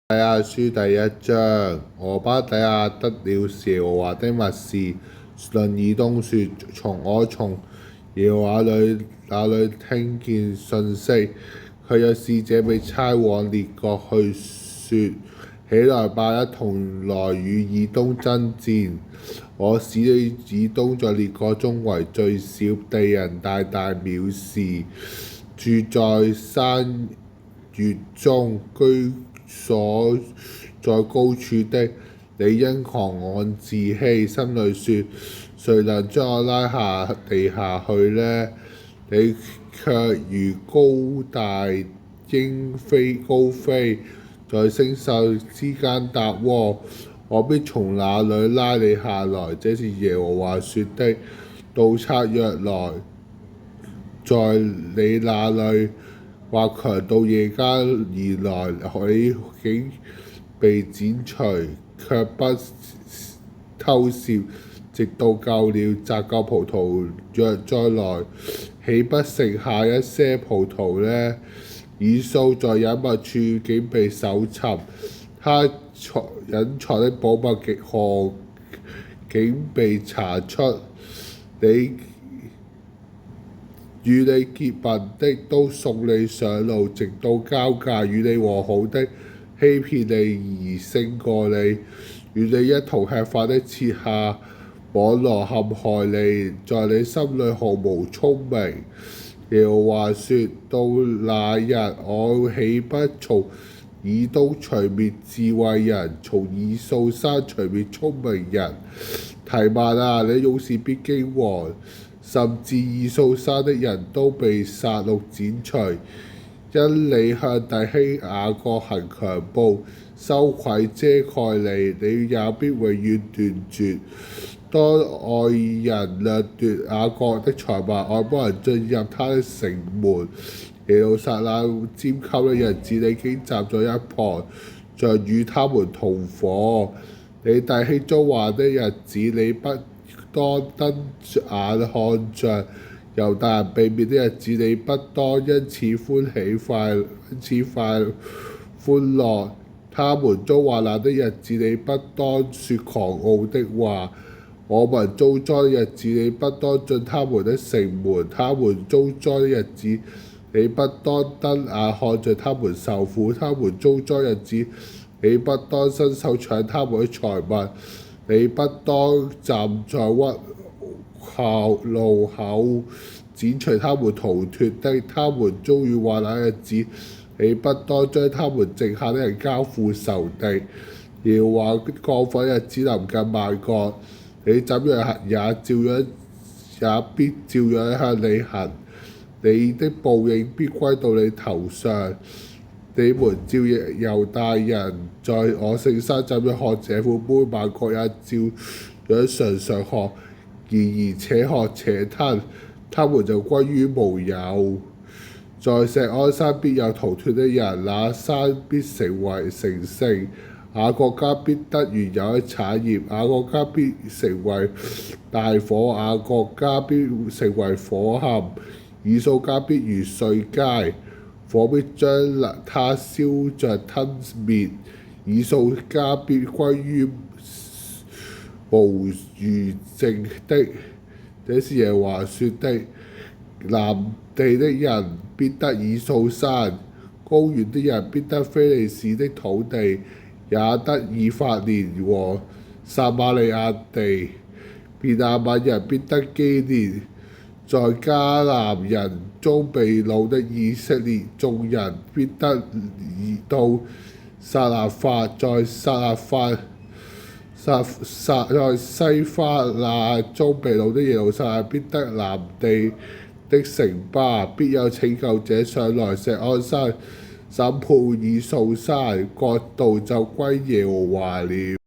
第亞書第一章，俄巴底亞得了耶和華的默示，論以東說：我從耶和華那裏聽見信息，卻有使者被差往列國去說：起來吧，一同來與以東爭戰。我使以東在列國中為最小，地人大大藐視，住在山穴中，居所在高處的。你因狂妄自欺，心裡說：誰能將我拉下地下去呢？你卻如高大鷹高飛，在星宿之間搭窩。我必從那裏拉你下來，這是耶和華說的。盜賊若來在你那裏，或強盜夜間而來，你竟被剪除，卻不偷竊，直到夠了。摘救葡萄若再來，豈不剩下一些葡萄呢？以掃在隱密處竟被搜尋，他隱藏的寶物竟被查出。與你結盟的都送你上路，直到交界；與你和好的欺騙你而勝過你，與你一同吃飯的設下網羅陷害你，在你心裡毫無聰明。耶和華說：到那日，我豈不從以東除滅智慧人，從以掃山除滅聰明人？提曼啊，你勇士必驚惶，甚至以掃山的人都被殺戮剪除，因你向弟兄雅各行強暴，羞愧遮蓋你，你也必永遠斷絕。當外人掠奪雅各的財物，外邦人進入他的城門，耶路撒冷拈鬮的日子，你竟站在一旁，像與他們同伙。你弟兄遭患的日子，你不當瞪眼看着；猶大人被滅的日子，你不當因此歡樂。他們遭患難的日子，你不當說狂傲的話。我民遭災的日子，你不當進他們的城門；他們遭災的日子，你不當瞪眼看着他們受苦。他們遭災日子，你不當伸手搶他們的財物。你不當站在路口剪除他們逃脫的。他們遭遇患難的日子，你不當將他們剩下的人交付仇敵。耶和華降罰的日子臨近萬國，你怎樣行也必照樣向你行，你的報應必歸到你頭上。你們照猶大人在我聖山怎樣喝這苦杯，萬國也照樣常常喝，然而且喝且吞，他們就歸於無有。在錫安山必有逃脫的人，那山必成為成聖，雅各家必得原有的產業，雅各家必成為大火，雅各家必成為火陷，以掃家必如碎秸，火必將他燒着吞滅，以掃家必歸於無餘剩的。這是耶和華說的。南地的人必得以掃山，高原的人必得非利士的土地，也得以法蓮和撒瑪利亞地。便雅憫人必得基列，在迦南人中被擄的以色列眾人必得到撒勒法，在西法那中被擄的耶路撒冷必得南地的城巴。必有拯救者上來錫安山審判以掃山，國度就歸耶和華了。